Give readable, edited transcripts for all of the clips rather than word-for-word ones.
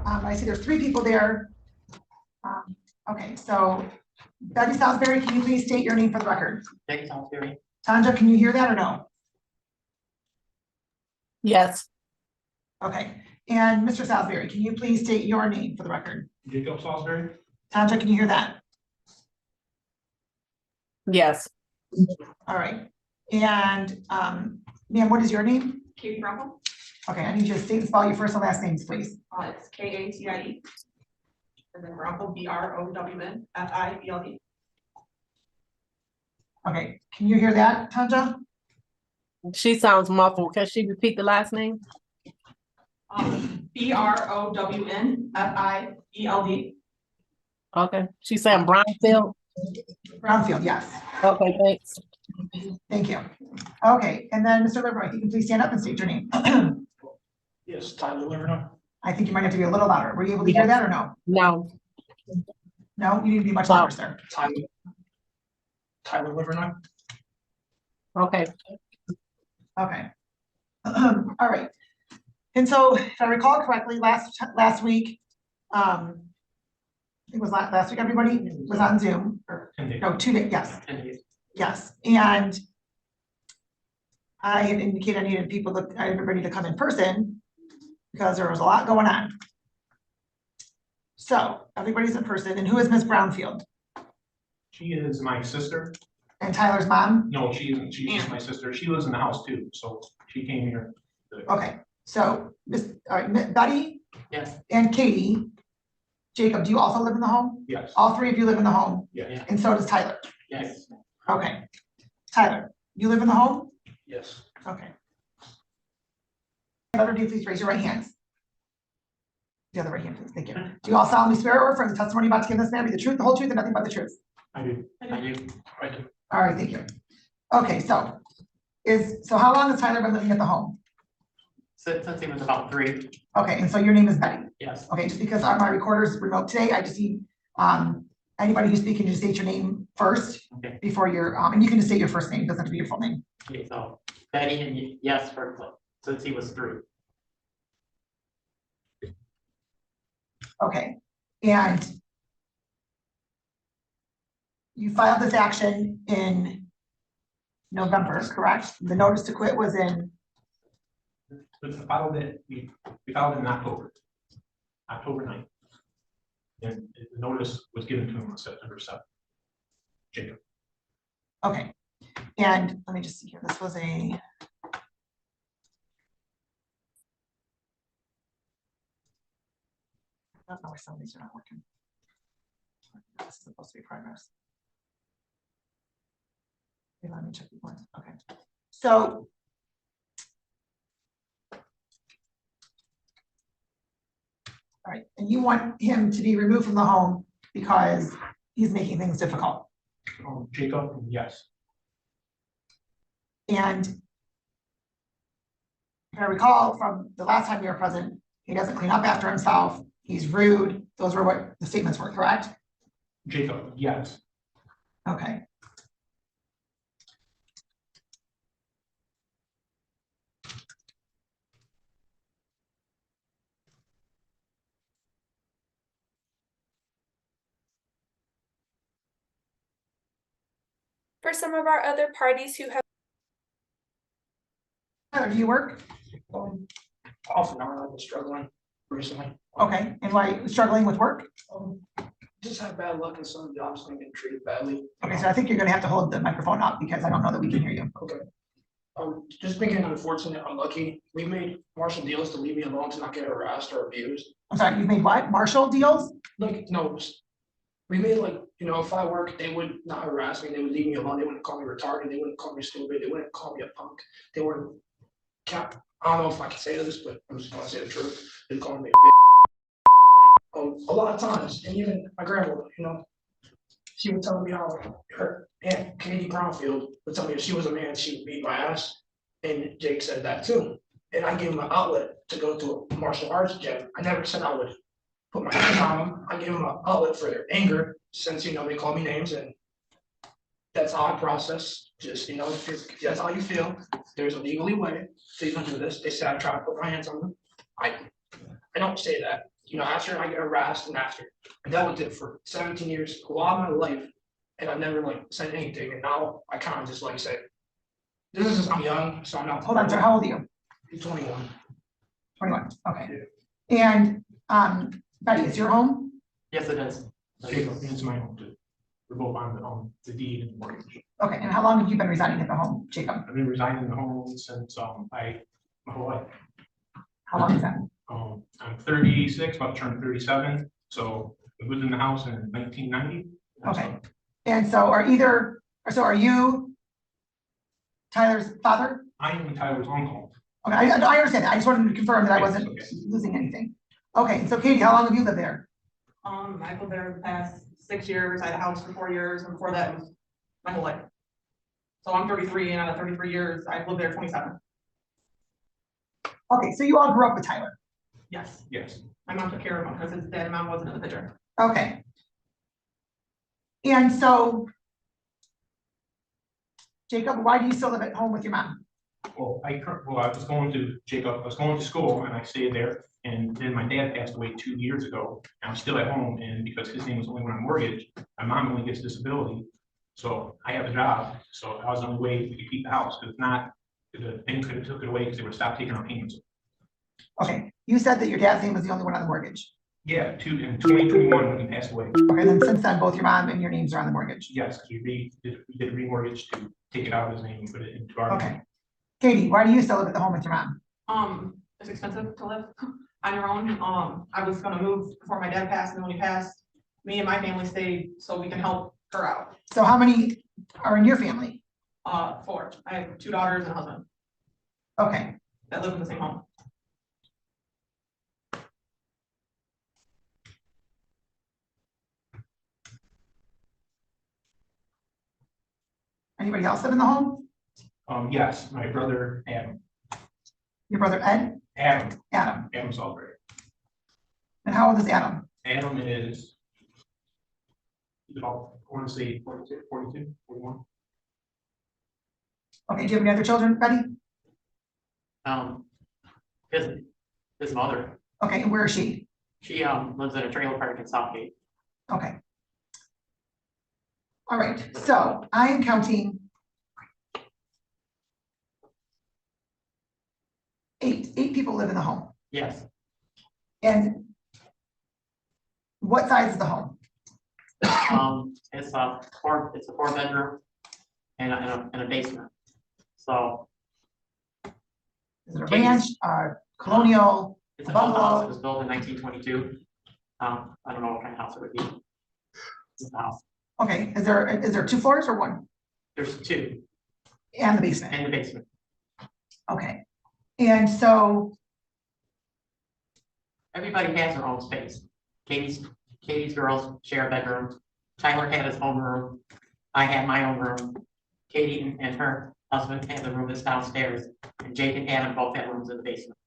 I see there's 3 people there. Okay, so Betty Salisbury, can you please state your name for the record? Betty Salisbury. Tanja, can you hear that or no? Yes. Okay, and Mr. Salisbury, can you please state your name for the record? Jacob Salisbury. Tanja, can you hear that? Yes. All right, and ma'am, what is your name? Katie Rumpel. Okay, I need you to state and spell your first and last names, please. It's Katie. And then Rumpel, BROWNFIELD. Okay, can you hear that, Tanja? She sounds muffled. Can she repeat the last name? BROWNFIELD. Okay. She's saying Brownfield. Brownfield, yes. Okay, thanks. Thank you. Okay, and then Mr. Livernoy, if you can please stand up and state your name. Yes, Tyler Livernoy. I think you might have to be a little louder. Were you able to hear that or no? No. No, you need to be much louder, sir. Tyler Livernoy. Okay. Okay. All right. And so if I recall correctly, last week, I think it was last week, everybody was on Zoom, or no, 2 days, yes. Yes, and I had indicated I needed everybody to come in person because there was a lot going on. So everybody's in person, and who is Miss Brownfield? She is my sister. And Tyler's mom? No, she isn't. She's just my sister. She lives in the house too, so she came here. Okay, so all right, Betty? Yes. And Katie. Jacob, do you also live in the home? Yes. All 3 of you live in the home? Yes. And so does Tyler? Yes. Okay. Tyler, you live in the home? Yes. Okay. Tyler, do you please raise your right hands? The other right hand, please. Thank you. Do you all solemnly swear or affirm the testimony about to give this man be the truth, the whole truth, and nothing but the truth? I do. I do. I do. All right, thank you. Okay, so how long has Tyler been living at the home? Since he was about 3. Okay, and so your name is Betty? Yes. Okay, just because my recorder's remote today, I just need anybody who's speaking to state your name first. Okay. Before your and you can just state your first name, it doesn't have to be your full name. Okay, so Betty and yes for since he was 3. Okay, and you filed this action in November, correct? The notice to quit was in? We filed it in October 9th. And the notice was given to him on September 7th. Jacob. Okay, and let me just see here, this was a. I don't know why some of these are not working. This is supposed to be progress. Okay, let me check the one. Okay, so. All right, and you want him to be removed from the home because he's making things difficult. Jacob, yes. And if I recall from the last time you were present, he doesn't clean up after himself. He's rude. Those were what the statements were, correct? Jacob, yes. Okay. For some of our other parties who have. Tyler, do you work? Off and on, I've been struggling recently. Okay, and why struggling with work? Just had bad luck in some jobs and getting treated badly. Okay, so I think you're gonna have to hold the microphone up because I don't know that we can hear you. Okay. Just being unfortunate, unlucky. We made martial deals to leave me alone to not get harassed or abused. I'm sorry, you've made what? Martial deals? Like, no, we made like, if I work, they would not harass me. They would leave me alone. They wouldn't call me retarded. They wouldn't call me stupid. They wouldn't call me a punk. They wouldn't I don't know if I can say this, but I'm just gonna say the truth. They called me a bitch. A lot of times, and even my grandmother, she would tell me how her aunt, Katie Brownfield, would tell me if she was a man, she would beat my ass. And Jake said that too. And I gave him an outlet to go to a martial arts gym. I never said I would put my hands on them. I gave them an outlet for their anger, since they call me names, and that's how I process. Just if that's how you feel, there's a legally way. Please don't do this. They said I try to put my hands on them. I don't say that. after I get harassed and after, I dealt with it for 17 years, a lot of my life, and I've never like said anything, and now I kind of just like say, this is just, I'm young, so I'm not. Hold on, sir, how old are you? I'm 21. 21, okay. And, Betty, is your home? Yes, it is. Jacob, it's my home too. We're both on the deed and mortgage. Okay, and how long have you been residing at the home, Jacob? I've been residing in the home since my whole life. How long is that? I'm 36, about to turn 37, so I lived in the house in 1990. Okay, and so are you Tyler's father? I am Tyler's uncle. Okay, I understand that, I just wanted to confirm that I Yes, wasn't okay. losing anything. Okay, so Katie, how long have you lived there? I've lived there the past 6 years, I had a house for 4 years, and before that was my whole life. So I'm 33, and out of 33 years, I've lived there 27. Okay, so you all grew up with Tyler. Yes, Yes. my mom took care of him because his dad and mom wasn't in the picture. Okay. And so, Jacob, why do you still live at home with your mom? Well, I was going to school and I stayed there. And then my dad passed away 2 years ago. I'm still at home, and because his name was only on mortgage, my mom only gets disability. So I have a job. So that was the only way we could keep the house. Because if not, the bank could have took it away because they would stop taking our payments. Okay, you said that your dad's name was the only one on the mortgage. Yeah, in 2021 when he passed away. Okay, then since then, both your mom and your names are on the mortgage. Yes, because we did a remortgage to take it out of his name and put it into our. Okay. Katie, why do you still live at the home with your mom? It's expensive to live on your own. I was gonna move before my dad passed, and then when he passed, me and my family stayed so we can help her out. So how many are in your family? 4. I have 2 daughters and a husband Okay, that live in the same home. anybody else live in the home? Yes, my brother Adam. Your brother Ed? Adam And Salisbury. how old is Adam? Adam is about, I want to say 42, 41. Okay, do you have any other children, Betty? His mother, Okay, and where is she? she lives in a trailer park in Southgate. Okay. All right, so I am counting 8 people live in the home. Yes, And what size is the home? it's a 4-bedroom and a basement. So Is it a ranch, colonial? it's an old house. It was built in 1922. I don't know what kind of house it would be. It's a house. Okay, is there 2 floors or 1? There's 2 And the basement? in the basement. Okay, and so, Everybody has their own space. Katie's girls share a bedroom. Tyler had his own room. I had my own room. Katie and her husband had the room that's downstairs, and Jake and Adam both had rooms in the basement.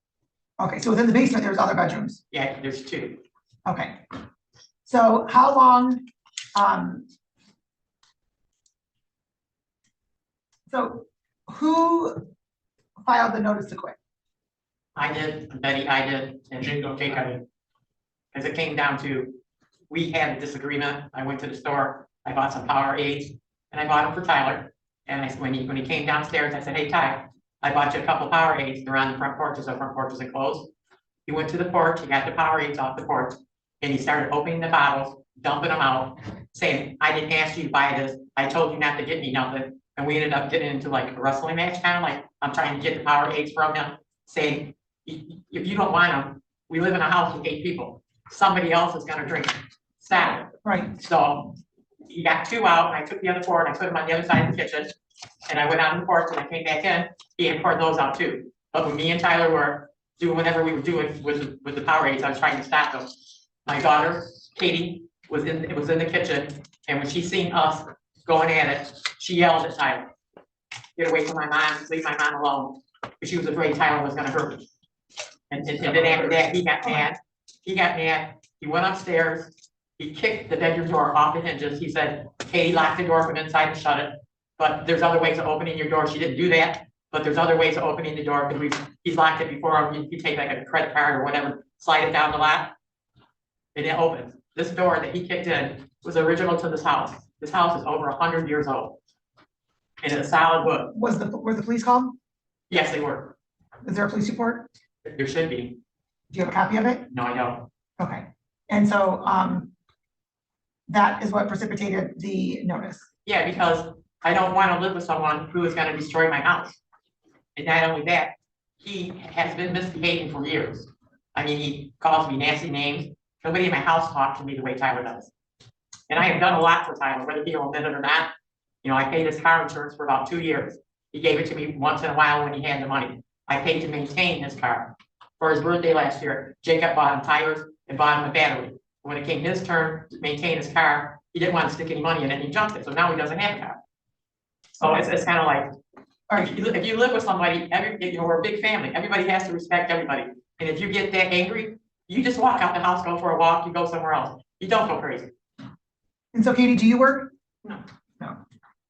okay, so within the basement, there's other bedrooms. Yeah, there's 2. Okay. So how long, so who filed the notice to quit? I did, Betty, I did, and Jake I did. As it came down to, we had a disagreement. I went to the store, I bought some powerades, and I bought them for Tyler. And when he came downstairs, I said, hey, Ty, I bought you a couple powerades. They're on the front porch, the front porch isn't closed. He went to the porch, he got the powerades off the porch, and he started opening the bottles, dumping them out, saying, I didn't ask you to buy this. I told you not to get me nothing. And we ended up getting into like a wrestling match, kind of like I'm trying to get the powerades from him, saying, if you don't want them, we live in a house with 8 people. Somebody else is gonna drink. Stop it. Right, So you got 2 out, and I took the other 4 and I put them on the other side of the kitchen. And I went out on the porch and I came back in, he had poured those out too. But when me and Tyler were doing whatever we were doing with the powerades, I was trying to stop them. My daughter, Katie, was in the kitchen, and when she seen us going at it, she yelled at Tyler. Get away from my mom, leave my mom alone, because she was afraid Tyler was gonna hurt me. And then after that, he got mad, he went upstairs, he kicked the bedroom door off the hinges, he said, Katie locked the door from inside and shut it. But there's other ways of opening your door, she didn't do that, but there's other ways of opening the door, because he's locked it before, you take like a credit card or whatever, slide it down the lot. and it opens. This door that he kicked in was original to this house. This house is over 100 years old. And it's solid wood. Were the police called? Yes, they were. Is there a police report? There should be. Do you have a copy of it? No, I don't. Okay, and so, that is what precipitated the notice. Yeah, because I don't want to live with someone who is gonna destroy my house. And not only that, he has been misbehaving for years. I mean, he calls me nasty names. Nobody in my house talks to me the way Tyler does. And I have done a lot for Tyler, whether he'll admit it or not. You know, I paid his car insurance for about 2 years. He gave it to me once in a while when he had the money. I paid to maintain his car. For his birthday last year, Jacob bought him tires and bought him a battery. When it came his turn to maintain his car, he didn't want to stick any money in it and he junked it, so now he doesn't have a car. So it's kind of like, All right, if you live with somebody, we're a big family, everybody has to respect everybody. And if you get that angry, you just walk out the house, go for a walk, you go somewhere else. You don't go crazy. and so Katie, do you work? No. No.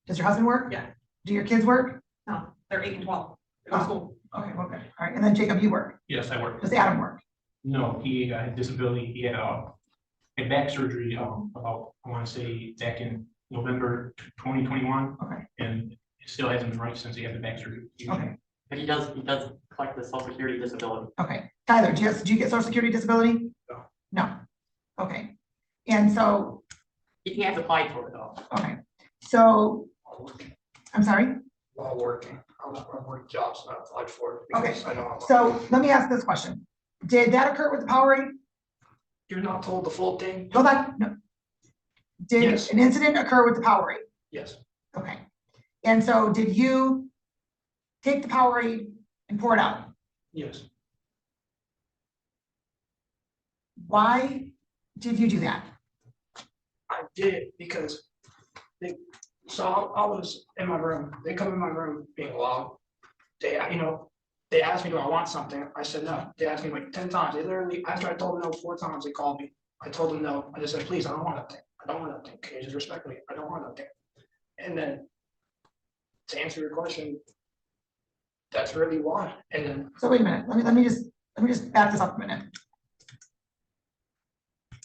Does your husband work? Yeah. Do your kids work? No, they're 8 and 12. They go to school. Okay, okay, all right, and then Jacob, you work? Yes, I work. Does Adam work? No, he had disability. He had back surgery, about, I want to say, back in November 2021, Okay, and it still hasn't been right since he had the back surgery. okay, But he does collect the social security disability. okay. Tyler, do you get social security disability? No. No, okay, and so, He has applied for it though. okay, so, I'm sorry? While working, I'm working jobs that I applied for. Okay, because I know I'm- So let me ask this question. Did that occur with the powerade? You're not told the full thing? Hold on, no. Did Yes. an incident occur with the powerade? Yes, Okay, and so did you take the powerade and pour it out? yes. Why did you do that? I did because I was in my room, they come in my room being loud. They asked me, do I want something? I said no. They asked me like 10 times. They literally, after I told them no 4 times, they called me. I told them no. I just said, please, I don't want that thing. I don't want that thing. Can you just respect me? I don't want that thing. And then to answer your question, that's really why. And then So wait a minute, let me just back this up a minute.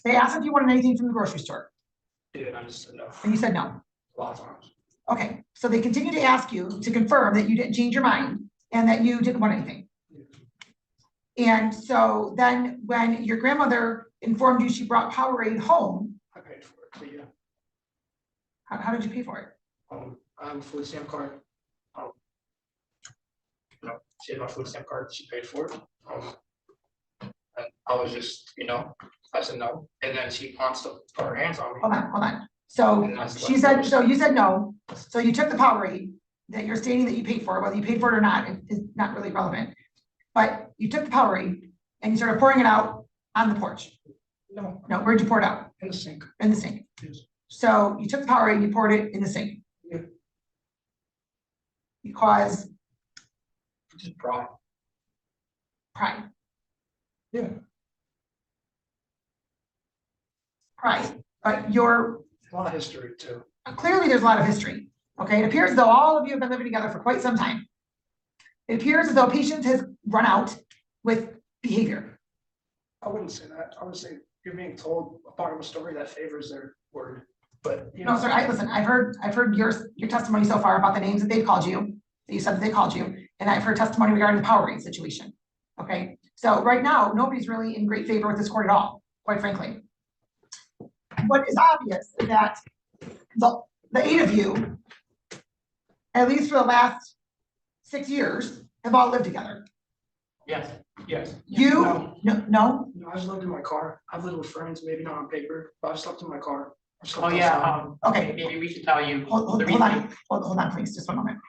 They asked if you wanted anything from the grocery store, dude, I just said no and you said no. a lot of times. Okay, so they continue to ask you to confirm that you didn't change your mind and that you didn't want anything. And so then when your grandmother informed you she brought Powerade home, I paid for it, but yeah. how did you pay for it? I have a food stamp card. She had my food stamp card, she paid for it. And I was just, I said no, and then she wants to put her hands on me. Hold on. So And that's she what- said, so you said no, so you took the Powerade that you're stating that you paid for, whether you paid for it or not, is not really relevant. But you took the Powerade and you started pouring it out on the porch. No, No, where'd you pour it out? in the sink. In the sink. Yes. So you took the Powerade and you poured it in the sink. Yeah. Because Just pride. pride. Yeah. Pride, but you're, A lot of history too. clearly there's a lot of history. Okay, it appears as though all of you have been living together for quite some time. It appears as though patience has run out with behavior. I wouldn't say that. I would say you're being told a part of a story that favors their word. But No, sir, listen, I've heard your testimony so far about the names that they've called you, that you said that they called you, and I've heard testimony regarding the Powerade situation. Okay, so right now, nobody's really in great favor with this court at all, quite frankly. What is obvious is that the 8 of you, at least for the last 6 years, have all lived together. Yes. Yes. You, No. no, I just lived in my car. I've lived with friends, maybe not on paper, but I slept in my car. I slept Oh, outside. yeah, Okay. maybe we should tell you hold the on, reason. hold on, please, just one moment.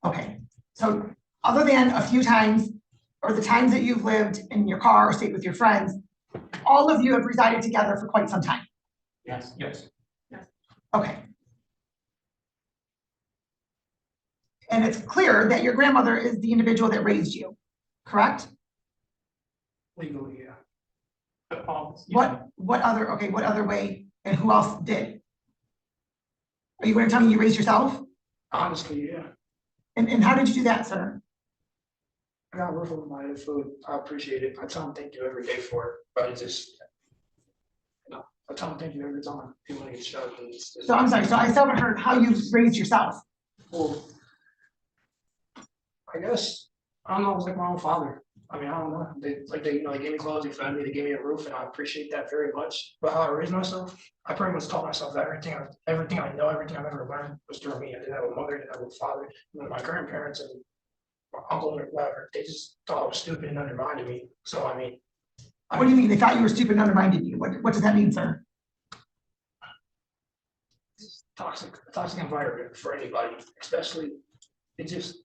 Okay, so other than a few times, or the times that you've lived in your car or stayed with your friends, all of you have resided together for quite some time. Yes. Yes. Okay. And it's clear that your grandmother is the individual that raised you, correct? Legally, yeah. But, What other way, and who else did? Are you gonna tell me you raised yourself? Honestly, yeah. And how did you do that, sir? I got a roof over my head, food. I appreciate it. I tell them thank you every day for it, but it's just, I tell them thank you every time. People want to get shot. And So I'm sorry, so I still haven't heard how you raised yourself. well, I guess, I don't know, it was like my own father. I mean, I don't know, they gave me clothes, they fed me, they gave me a roof, and I appreciate that very much. But how I raised myself, I pretty much taught myself that everything I know, everything I've ever learned was through me. I did that with mother, I did that with father, my grandparents and my uncle or whatever, they just thought I was stupid and undermined me. So I mean. What do you mean? They thought you were stupid and undermined you? What does that mean, sir? It's a toxic environment for anybody, especially, it's just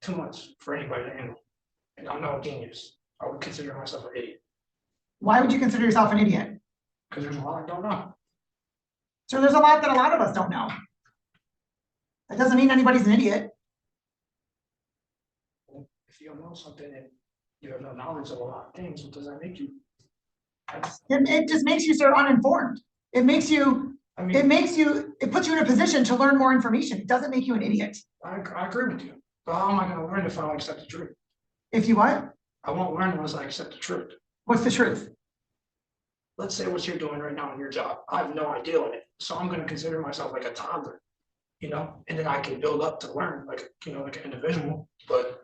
too much for anybody to handle. And I'm no genius. I would consider myself an idiot, Why would you consider yourself an idiot? because there's a lot I don't know. So there's a lot that a lot of us don't know. That doesn't mean anybody's an idiot. If you don't know something and you have no knowledge of a lot of things, what does that make you? It just makes you, sir, uninformed. It makes you, I mean, it puts you in a position to learn more information. It doesn't make you an idiot. I agree with you, but how am I gonna learn if I don't accept the truth? If you what? I won't learn unless I accept the truth. What's the truth? Let's say what you're doing right now in your job, I have no idea on it, so I'm gonna consider myself like a toddler, and then I can build up to learn like, like an individual, but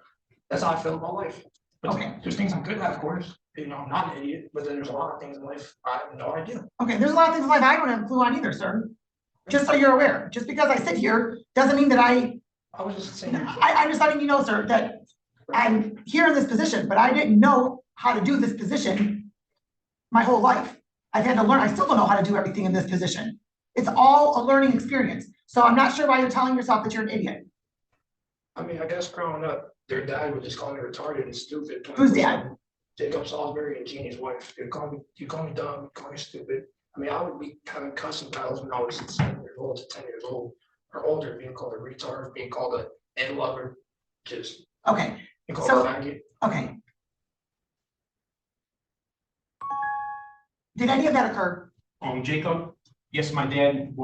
that's how I feel about life. But Okay. there's things I'm good at, of course, I'm not an idiot, but then there's a lot of things in life I have no idea. Okay, there's a lot of things in life I don't have a clue on either, sir. Just so you're aware, just because I sit here doesn't mean that I was just saying. I'm just letting you know, sir, that I'm here in this position, but I didn't know how to do this position my whole life. I've had to learn. I still don't know how to do everything in this position. It's all a learning experience. So I'm not sure why you're telling yourself that you're an idiot. I mean, I guess growing up, their dad would just call me retarded and stupid. Who's dad? Jacob Salisbury and Jeannie's wife. You call me dumb, you call me stupid. I mean, I would be having cussing battles when I was 7 years old to 10 years old or older, being called a retard, being called a N lover, just Okay, being called So- a faggot. okay. Did any of that occur? Jacob, yes, my dad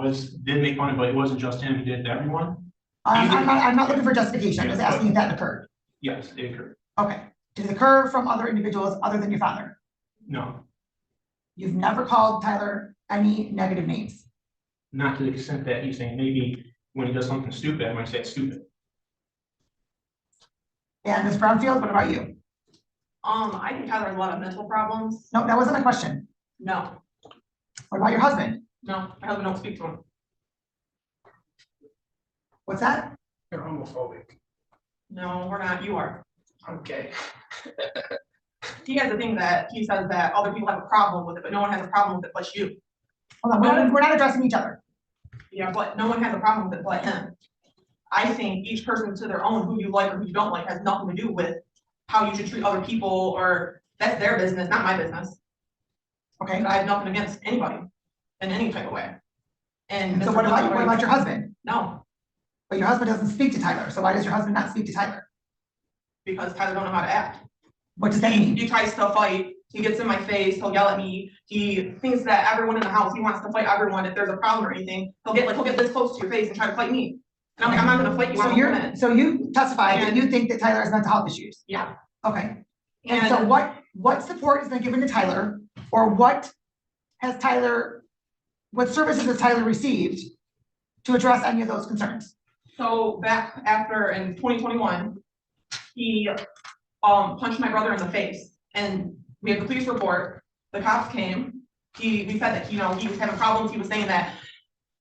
did make fun of, but it wasn't just him, he did it to everyone. I'm not looking for justification. I'm just asking if that occurred. Yes, it occurred. Okay. Did it occur from other individuals other than your father? No, You've never called Tyler any negative names. not to the extent that he's saying, maybe when he does something stupid, I might say it's stupid. And Ms. Brownfield, what about you? I think Tyler has a lot of mental problems. No, that wasn't my question. No, What about your husband? no, my husband don't speak to him. What's that? You're homophobic. No, we're not, you are. I'm gay. He has a thing that he says that other people have a problem with it, but no one has a problem with it but you. Hold on, we're not addressing each other. Yeah, but no one has a problem with it but him. I think each person to their own, who you like or who you don't like, has nothing to do with how you should treat other people, or that's their business, not my business. Okay, But I have nothing against anybody in any type of way. And so what about your husband? No, But your husband doesn't speak to Tyler, so why does your husband not speak to Tyler? because Tyler don't know how to act. What does that mean? He tries to fight, he gets in my face, he'll yell at me, he thinks that everyone in the house, he wants to fight everyone. If there's a problem or anything, he'll get this close to your face and try to fight me. And I'm like, I'm not gonna fight you, So I'm a woman. so you testified that you think that Tyler has mental health issues. Yeah, Okay, and so and what support has been given to Tyler, or what services has Tyler received to address any of those concerns? so back after in 2021, he punched my brother in the face, and we had the police report, the cops came, we said that, he was having problems, he was saying that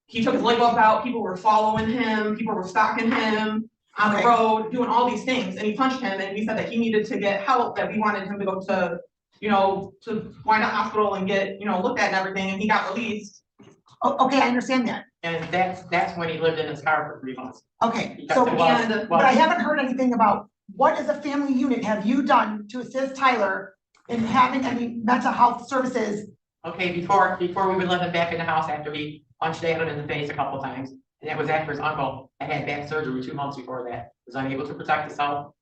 he took his light bulb out, people were following him, people were stalking him on the Okay. road, doing all these things, and he punched him, and we said that he needed to get help, that we wanted him to go to, to Wyandotte Hospital and get, looked at and everything, and he got released. Oh, okay, I understand that. And that's when he lived in his car for 3 months. Okay, Because so, it was- and- but I haven't heard anything about what as a family unit have you done to assist Tyler in having any mental health services? Okay, before we would let him back in the house after he punched David in the face a couple times. And that was after his uncle had back surgery 2 months before that, was unable to protect himself.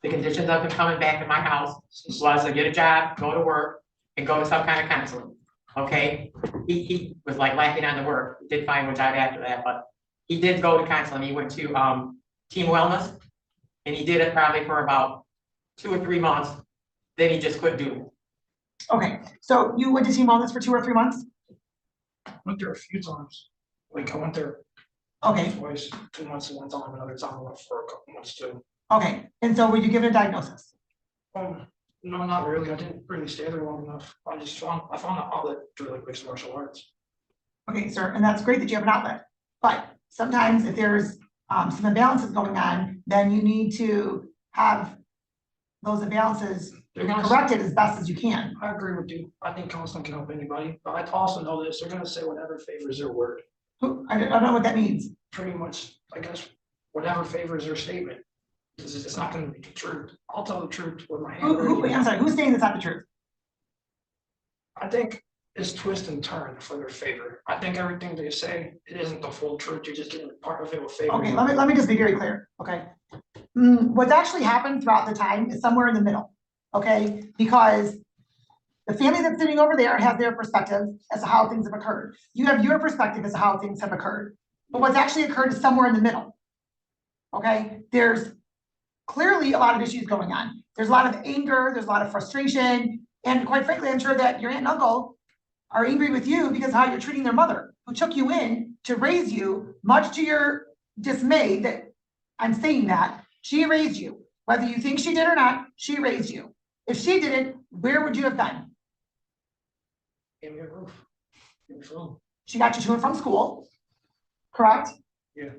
The conditions of him coming back to my house was to get a job, go to work, and go to some kind of counseling. Okay, he was like lacking on the work, did find one job after that, but he did go to counseling. He went to Team Wellness, and he did it probably for about 2 or 3 months. Then he just couldn't do it. Okay, so you went to Team Wellness for 2 or 3 months? Went there a few times. Like I went there Okay, twice, 2 months at one time, another time I went for a couple months too. okay, and so were you given a diagnosis? No, not really. I didn't really stay there long enough. I found an outlet to like mixed martial arts. Okay, sir, and that's great that you have an outlet, but sometimes if there's some imbalances going on, then you need to have those imbalances corrected as best as you can. I agree with you. I think counseling can help anybody, but I also know this, they're gonna say whatever favors their word. I don't know what that means. Pretty much, I guess, whatever favors their statement. It's not gonna be the truth. I'll tell the truth with my hand. I'm sorry, who's saying that's not the truth? I think it's twist and turn for their favor. I think everything they say, it isn't the full truth. You're just getting part of it with favor. Okay, let me just be very clear, okay? What's actually happened throughout the time is somewhere in the middle, okay? Because the family that's sitting over there has their perspective as to how things have occurred. You have your perspective as to how things have occurred. But what's actually occurred is somewhere in the middle. Okay, there's clearly a lot of issues going on. There's a lot of anger, there's a lot of frustration, and quite frankly, I'm sure that your aunt and uncle are angry with you because of how you're treating their mother, who took you in to raise you, much to your dismay that I'm saying that, she raised you. Whether you think she did or not, she raised you. If she didn't, where would you have been? Give me a roof. Give me food. She got you to and from school, correct? Yeah.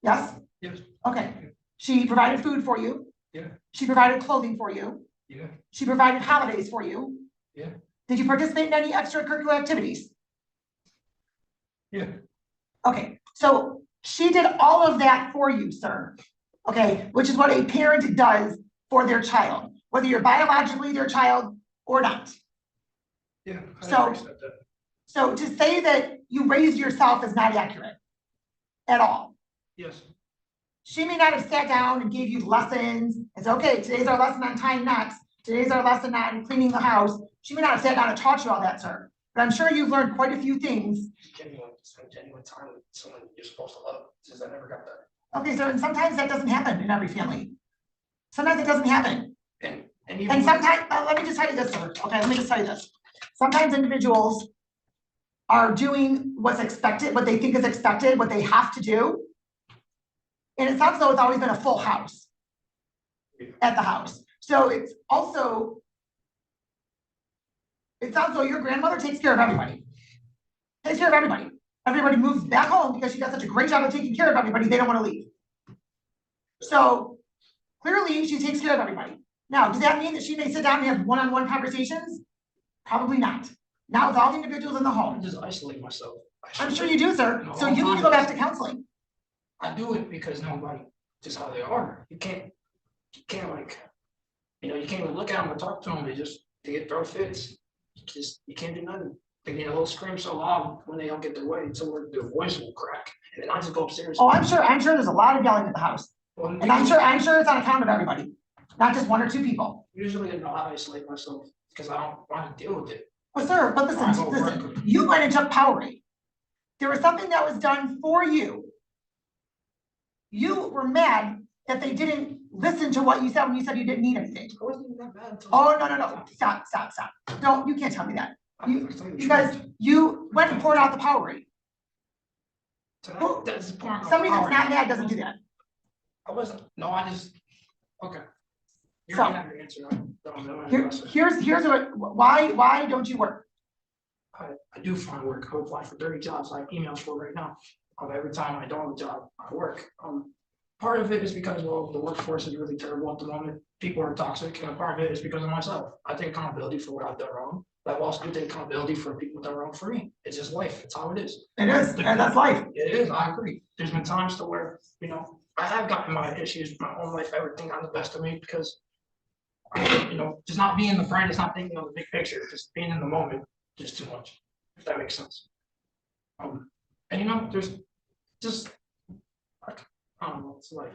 Yes? Yes. Okay. She provided food for you. Yeah. She provided clothing for you. Yeah. She provided holidays for you. Yeah. Did you participate in any extracurricular activities? Yeah. Okay, so she did all of that for you, sir. Okay, which is what a parent does for their child, whether you're biologically their child or not. Yeah. So- accept that. So to say that you raised yourself is not accurate at all. Yes. She may not have sat down and gave you lessons. It's okay, today's our lesson on tying knots. Today's our lesson on cleaning the house. She may not have sat down and taught you all that, sir. But I'm sure you've learned quite a few things. Spend genuine time with someone you're supposed to love, since I never got that. Okay, sir, and sometimes that doesn't happen in every family. Sometimes it doesn't happen. And And sometimes, let me just tell you this, sir. Okay, let me just tell you this. Sometimes individuals are doing what's expected, what they think is expected, what they have to do. And it sounds as though it's always been a full house at the house. So it's also, it sounds as though your grandmother takes care of everybody. Takes care of everybody. Everybody moves back home because she does such a great job of taking care of everybody, they don't want to leave. So clearly she takes care of everybody. Now, does that mean that she may sit down and have one-on-one conversations? Probably not. Not with all the individuals in the I home. just isolate myself. I'm sure you do, sir. So you need to go back to counseling. I do it because nobody, just how they are. You can't like, you can't even look at them or talk to them. They get throw fits. You can't do nothing. They get a little scream so loud when they don't get their way, so their voice will crack. And then I just go upstairs. Oh, I'm sure there's a lot of yelling at the house. And I'm sure it's on account of everybody, not just one or two people. Usually I know how to isolate myself because I don't want to deal with it. But sir, but listen, you went and took powerade. There was something that was done for you. You were mad that they didn't listen to what you said when you said you didn't need anything. It wasn't even that bad until. Oh, no, stop. You can't tell me that. Because you went and poured out the powerade. That's pouring out Somebody that's Powerade. not mad doesn't do that. I wasn't, no, I just, okay. You're So- gonna have your answer. I don't know. Here's why don't you work? I do find work. I apply for 30 jobs I have emails for right now. Every time I don't have a job, I work. Part of it is because, well, the workforce is really terrible at the moment. People are toxic, and part of it is because of myself. I take accountability for what I've done wrong. But I also do take accountability for people that are wrong for me. It's just life. It's how it is. It is, and that's life. It is, I agree. There's been times to where, I have gotten my issues, my own life, everything got the best of me because, just not being the friend, it's not thinking of the big picture, just being in the moment, just too much, if that makes sense. And there's just, I don't know, it's life.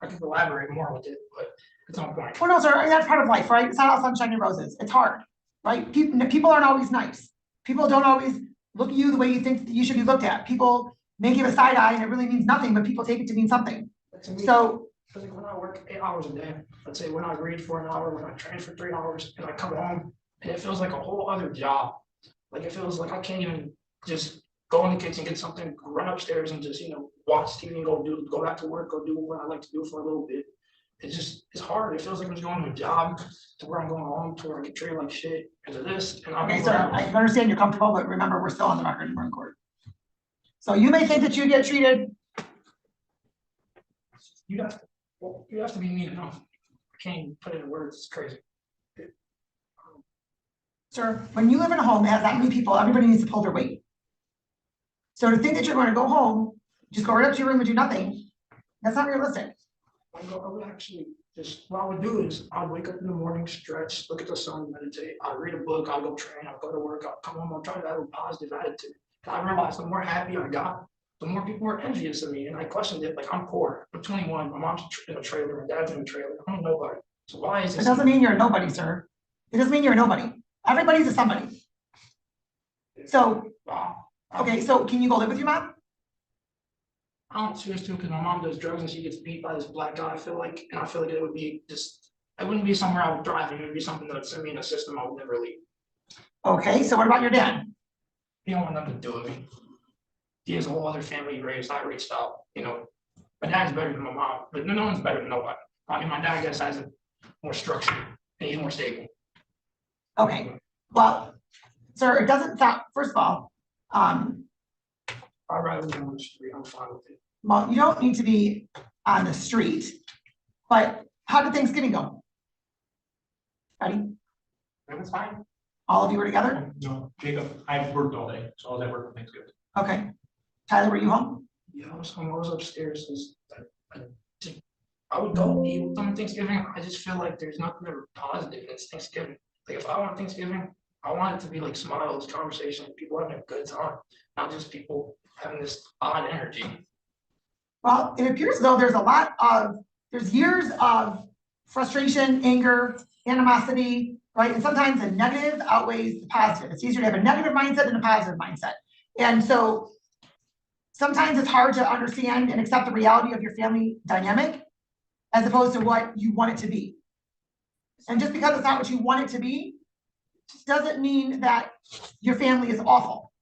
I could elaborate more with it, but it's not point. Well, no, sir, that's part of life, right? It's not all sunshine and roses. It's hard, right? People aren't always nice. People don't always look at you the way you think you should be looked at. People may give a side eye and it really means nothing, but people take it to mean something. To me, So, like when I work 8 hours a day, let's say when I read for an hour, when I train for 3 hours, and I come home, and it feels like a whole other job. Like it feels like I can't even just go in the kitchen, get something, run upstairs and just, watch TV and go back to work, go do what I like to do for a little bit. It's hard. It feels like I'm just going to a job to where I'm going home to where I get treated like shit into this. And Okay, sir, I can understand you're comfortable, but remember, we're still on the record and we're in court. So you may think that you get treated, you have to be mean enough. I can't even put it in words. It's crazy. sir, when you live in a home that has that many people, everybody needs to pull their weight. So to think that you're going to go home, just go right up to your room and do nothing, that's not realistic. I would actually what I would do is I'd wake up in the morning, stretch, look at the sun, meditate. I'd read a book, I'd go train, I'd go to work, I'd come home, I'd try to have a positive attitude. I realized the more happy I got, the more people were envious of me. And I questioned it, like, I'm poor, I'm 21, my mom's in a trailer, my dad's in a trailer, I'm nobody. So why is It this? doesn't mean you're a nobody, sir. It doesn't mean you're a nobody. Everybody's a somebody. So, okay, so can you go live with your mom? I don't choose to because my mom does drugs and she gets beat by this black guy. I feel like it would be it wouldn't be somewhere I would thrive. It would be something that would send me in a system I would never leave. Okay, so what about your dad? He don't want nothing to do with me. He has a whole other family he raised. I reached out. My dad's better than my mom, but no one's better than nobody. I mean, my dad, I guess, has a more structure and he's more stable. Okay, well, sir, it doesn't sound, first of all, I'd rather be on the street. I'm fine with it. well, you don't need to be on the street, but how did Thanksgiving go? Ready? It was fine. All of you were together? No, Jacob, I've worked all day, so I was at work for Thanksgiving. Okay. Tyler, were you home? Yeah, I was home. I was upstairs. I would go eat with them on Thanksgiving. I just feel like there's nothing ever positive. It's Thanksgiving. Like if I want Thanksgiving, I want it to be like smiles, conversation, people having a good time, not just people having this odd energy. Well, it appears as though there's years of frustration, anger, animosity, right? And sometimes the negative outweighs the positive. It's easier to have a negative mindset than a positive mindset. And so sometimes it's hard to understand and accept the reality of your family dynamic as opposed to what you want it to be. And just because it's not what you want it to be, doesn't mean that your family is awful.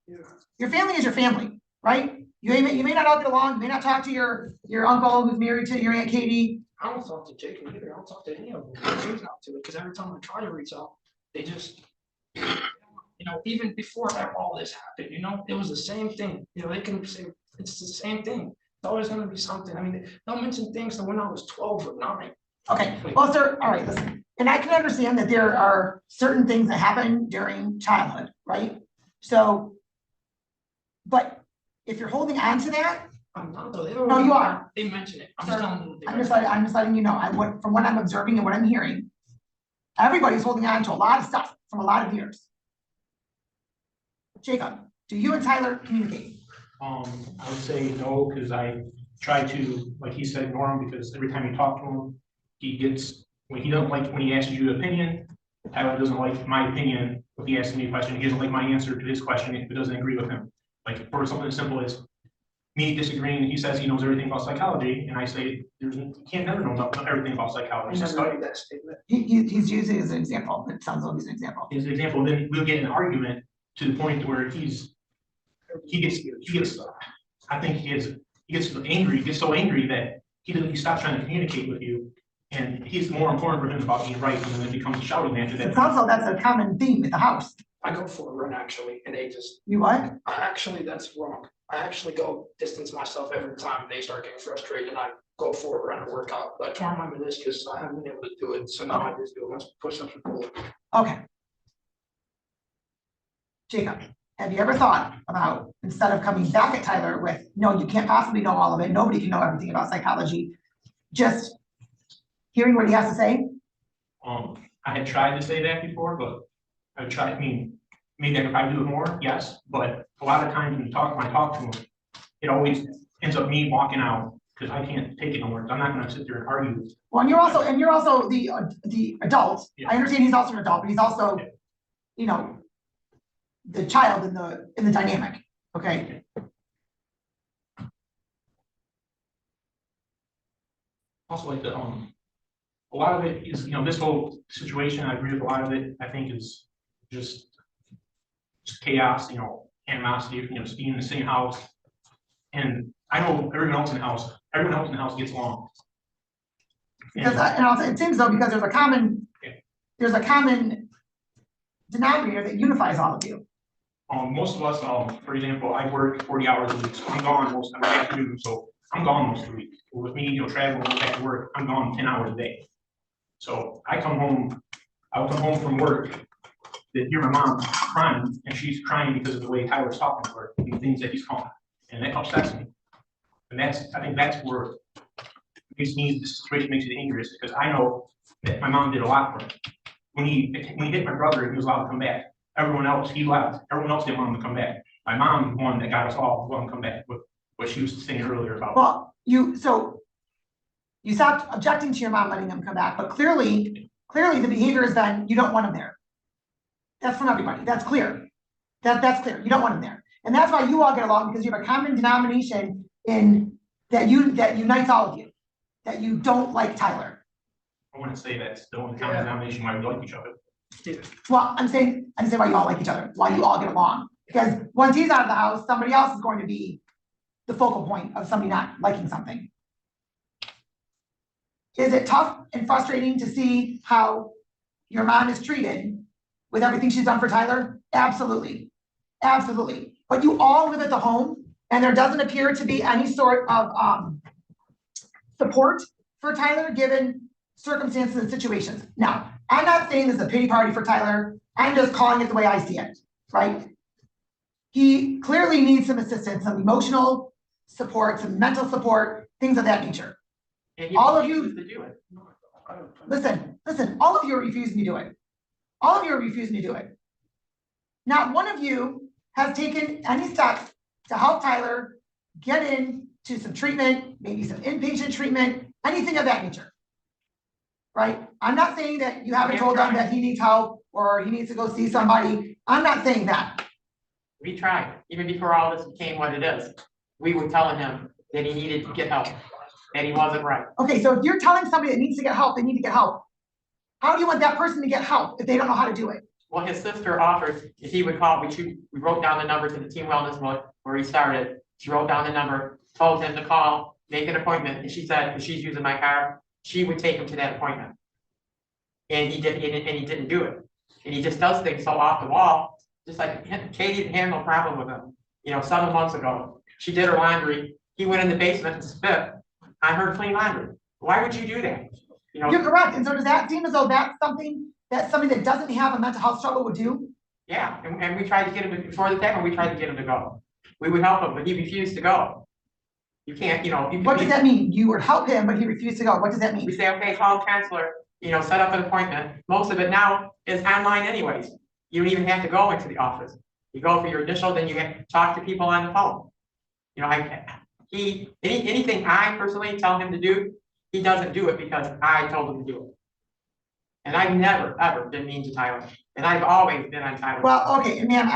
Yeah. Your family is your family, right? You may not all get along, you may not talk to your uncle who's married to your Aunt Katie. I don't talk to Jacob either. I don't talk to any of them. I choose not to because every time I try to reach out, they just, even before all this happened, it was the same thing. They can say it's the same thing. It's always going to be something. I mean, they'll mention things that when I was 12 or 9. Okay, well, sir, all right, listen. And I can understand that there are certain things that happen during childhood, right? So, but if you're holding on to that, I'm not though. no, you are. They mention it. I'm Sir, just telling you. I'm just letting you know. From what I'm observing and what I'm hearing, everybody's holding on to a lot of stuff from a lot of years. Jacob, do you and Tyler communicate? I would say no, because I try to, like he said, ignore him because every time you talk to him, when he doesn't like when he asks you an opinion. Tyler doesn't like my opinion if he asks me a question. He doesn't like my answer to his question if it doesn't agree with him. Like for something as simple as me disagreeing, he says he knows everything about psychology, and I say you can't never know everything about psychology. He's using as an example. It sounds like he's an example. His example, then we'll get in an argument to the point where he gets I think he gets angry, he gets so angry that he stops trying to communicate with you, and he's more important for him about being right, and then it becomes a shouting match. It sounds like that's a common theme at the house. I go for a run actually, and they just. You what? That's wrong. I actually go distance myself every time they start getting frustrated, and I go for a run and workout. But I tore my meniscus, so I haven't been able to do it. So now I just do it. Push-ups and pull-ups. Okay. Jacob, have you ever thought about, instead of coming back at Tyler with, no, you can't possibly know all of it, nobody can know everything about psychology, just hearing what he has to say? I had tried to say that before, but I've tried, maybe I could probably do it more, yes, but a lot of times when I talk to him, it always ends up me walking out because I can't take it no more. I'm not gonna sit there and argue. Well, and you're also the adult. Yeah. I understand he's also an adult, but he's also, the child in the dynamic, okay? Also, like a lot of it is, this whole situation, I agree with a lot of it, I think is just just chaos, you know, animosity, you know, just being in the same house. And I know everyone else in the house gets along. Because, and also, it seems though, because there's a common denominator that unifies all of you. Most of us, for example, I work 40 hours a week, so I'm gone most of the afternoon, so I'm gone most of the week. With me, you know, traveling back to work, I'm gone 10 hours a day. So I'll come home from work to hear my mom crying, and she's crying because of the way Tyler's talking to her and the things that he's calling, and that upsets me. And I think that's where this situation makes it dangerous, because I know that my mom did a lot for him. When he hit my brother, he was allowed to come back. Everyone else, he left. Everyone else didn't want him to come back. My mom is the one that got us all to let him come back, with what she was saying earlier about. Well, you stopped objecting to your mom letting him come back, but clearly the behavior is then you don't want him there. That's from everybody. That's clear. That's clear. You don't want him there. And that's why you all get along, because you have a common denomination in that unites all of you, that you don't like Tyler. I wouldn't say that's the only common denomination why we like each other. Well, I'm saying why you all like each other, why you all get along. Because once he's out of the house, somebody else is going to be the focal point of somebody not liking something. Is it tough and frustrating to see how your mom is treated with everything she's done for Tyler? Absolutely. Absolutely. But you all live at the home, and there doesn't appear to be any sort of support for Tyler given circumstances and situations. Now, I'm not saying this is a pity party for Tyler. I'm just calling it the way I see it, right? He clearly needs some assistance, some emotional support, some mental support, things of that nature. And All of you, to do it. listen, all of you are refusing to do it. All of you are refusing to do it. Not one of you has taken any steps to help Tyler get into some treatment, maybe some inpatient treatment, anything of that nature. Right? I'm not saying that you haven't told him that he needs help or he needs to go see somebody. I'm not saying that. We tried, even before all this became what it is. We were telling him that he needed to get help, and he wasn't right. Okay, so if you're telling somebody that needs to get help, they need to get help. How do you want that person to get help if they don't know how to do it? Well, his sister offered, if he would call, we wrote down the number to the team wellness book where he started. She wrote down the number, told him to call, make an appointment, and she said, if she's using my car, she would take him to that appointment. And he didn't do it. And he just does things so off the wall, just like Katie didn't have no problem with him. You know, 7 months ago, she did her laundry. He went in the basement and spit on her clean laundry. Why would you do that? You know, You're correct. And so does that seem as though that's something that doesn't have a mental health struggle would do? yeah, and we tried to get him before the time, we tried to get him to go. We would help him, but he refused to go. You can't, you know. What does that mean? You would help him, but he refused to go. What does that mean? We say, okay, call the counselor, you know, set up an appointment. Most of it now is online anyways. You don't even have to go into the office. You go for your initial, then you have to talk to people on the phone. You know, anything I personally tell him to do, he doesn't do it because I told him to do it. And I've never, ever been mean to Tyler. And I've always been on Tyler. Well, okay, and ma'am,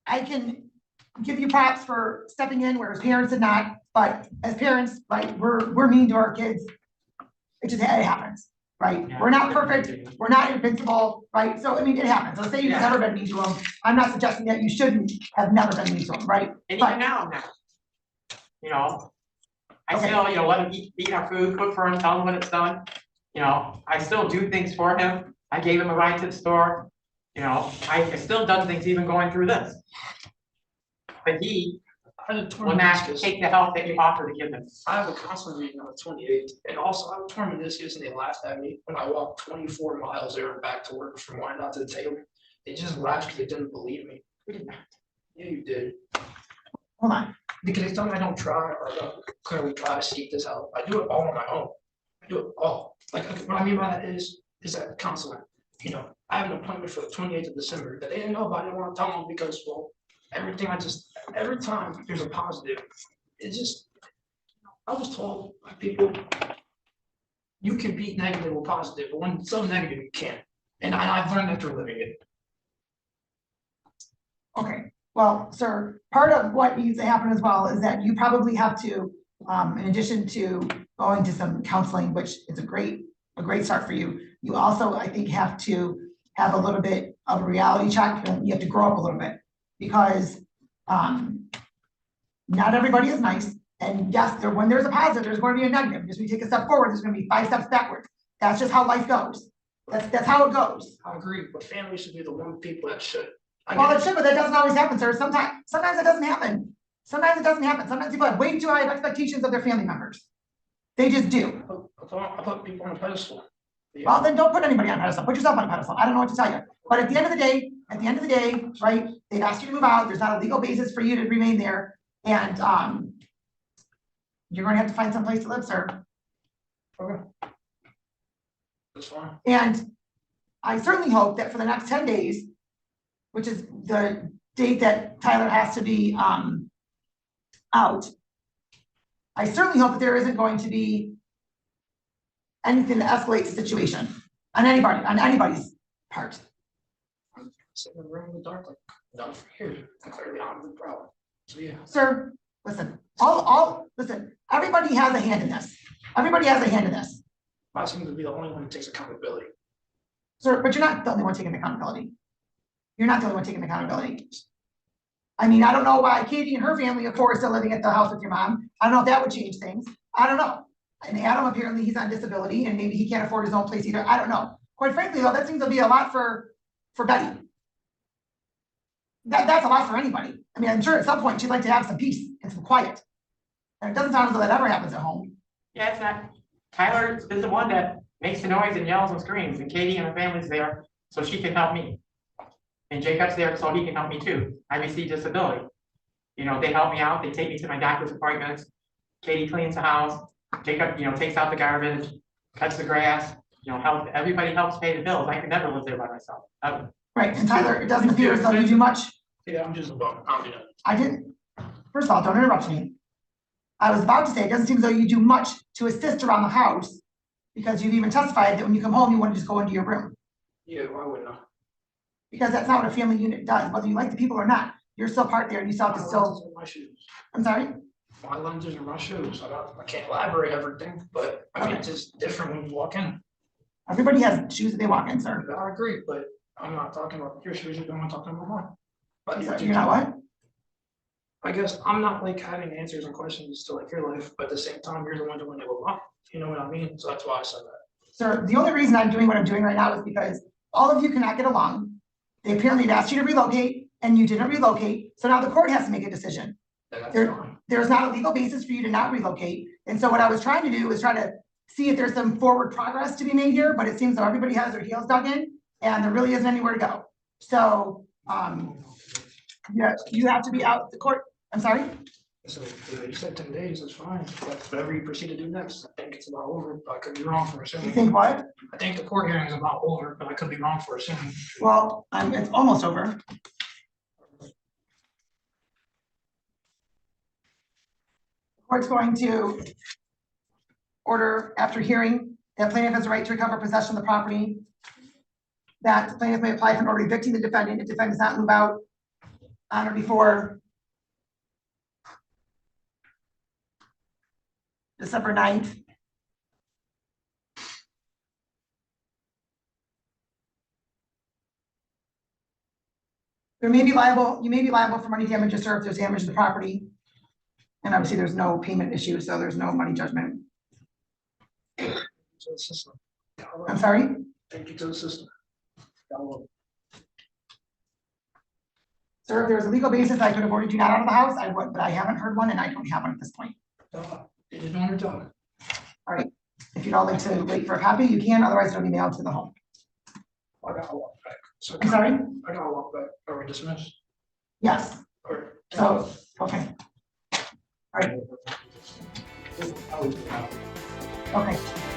I can give you props for stepping in where his parents did not, but as parents, right, we're mean to our kids. It happens, right? Yeah. We're not perfect, we're not invincible, right? So, I mean, it happens. Let's say you've never been mean to him. I'm not suggesting that you shouldn't have never been mean to him, right? And But- even now, I'm not. You know, I Okay. still, you know, let him eat our food, cook for him, tell him when it's done. You know, I still do things for him. I gave him a ride to the store. You know, I still done things even going through this. But he will not take the help that you offer to give him. I have a counseling meeting on the 28th, and also I was torn this and they laughed at me when I walked 24 miles there and back to work from Wyandotte to the table. They just laughed because they didn't believe me. We did not. Yeah, you did. Hold on. Because they tell me I don't try or don't clearly try to seek this help. I do it all on my own. I do it all. Like what I mean by that is that counseling. You know, I have an appointment for the 28th of December that they didn't know about. I didn't want to tell them because, well, every time there's a positive, I was told by people, you can be negative or positive, but when it's so negative, you can't. And I've learned after living it. Okay, well, sir, part of what needs to happen as well is that you probably have to, in addition to going to some counseling, which is a great start for you, you also, I think, have to have a little bit of a reality check, and you have to grow up a little bit, because not everybody is nice. And yes, when there's a positive, there's going to be a negative. Because we take a step forward, there's going to be 5 steps backwards. That's just how life goes. That's how it goes. I agree, but families should be the one people that should. Well, it should, but that doesn't always happen, sir. Sometimes it doesn't happen. Sometimes it doesn't happen. Sometimes people have way too high of expectations of their family members. They just do. I put people on a pedestal. Well, then don't put anybody on a pedestal. Put yourself on a pedestal. I don't know what to tell you. But at the end of the day, right, they've asked you to move out. There's not a legal basis for you to remain there. And you're going to have to find some place to live, sir. Okay. That's fine. And I certainly hope that for the next 10 days, which is the date that Tyler has to be out, I certainly hope that there isn't going to be anything that escalates the situation on anybody's part. I'm sitting in the room in the dark, like, not for here. I clearly I'm the problem. So yeah. Sir, listen, listen, everybody has a hand in this. Everybody has a hand in this. I seem to be the only one who takes accountability. Sir, but you're not the only one taking accountability. You're not the only one taking accountability. I mean, I don't know why Katie and her family, of course, are still living at the house with your mom. I don't know if that would change things. I don't know. And Adam, apparently he's on disability and maybe he can't afford his own place either. I don't know. Quite frankly, though, that seems to be a lot for Betty. That's a lot for anybody. I mean, I'm sure at some point she'd like to have some peace and some quiet. And it doesn't sound as though that ever happens at home. Yeah, it's not, Tyler is the one that makes the noise and yells and screams, and Katie and her family's there, so she can help me. And Jacob's there, so he can help me too. I receive disability. You know, they help me out, they take me to my doctor's appointments. Katie cleans the house, Jacob, takes out the garbage, cuts the grass, everybody helps pay the bills. I could never live there by myself, ever. Right, and Tyler, it doesn't appear as though you do much. Yeah, I'm just about confident. I didn't, first of all, don't interrupt me. I was about to say, it doesn't seem as though you do much to assist around the house, because you've even testified that when you come home, you want to just go into your room. Yeah, why wouldn't I? Because that's not what a family unit does, whether you like the people or not. You're still part there and you still have to still, My shoes. I'm sorry? My lenses are my shoes. I can't elaborate everything, but I mean, it's just different when you walk in. Everybody has shoes that they walk in, sir. I agree, but I'm not talking about your shoes, I'm not talking about mine. But You're not what? I guess I'm not like having answers and questions to like your life, but at the same time, you're the one doing it with mine. You know what I mean? So that's why I said that. Sir, the only reason I'm doing what I'm doing right now is because all of you cannot get along. They apparently had asked you to relocate and you didn't relocate. So now the court has to make a decision. And that's fine. There's not a legal basis for you to not relocate. And so what I was trying to do is try to see if there's some forward progress to be made here, but it seems that everybody has their heels dug in and there really isn't anywhere to go. So, yeah, you have to be out the court. I'm sorry? So you said 10 days, that's fine. But whatever you proceed to do next, I think it's about over, but I could be wrong for You assuming. think what? I think the court hearing is about over, but I could be wrong for assuming. Well, it's almost over. The court's going to order, after hearing, that plaintiff has a right to recover possession of the property. That the plaintiff may apply for an order evicting the defendant if the defendant does not move out on or before December 9th. You may be liable for money damages, sir, if there's damage to the property. And obviously there's no payment issue, so there's no money judgment. To the system. I'm sorry? Thank you to the system. Sir, if there was a legal basis, I could have ordered you not out of the house, I would, but I haven't heard one and I don't have one at this point. You didn't want to tell me. All right, if you'd all like to wait for a copy, you can, otherwise it'll be mailed to the home. I gotta walk back. So I'm sorry? I gotta walk back. Are we dismissed? Yes, Or so, okay. All right, okay.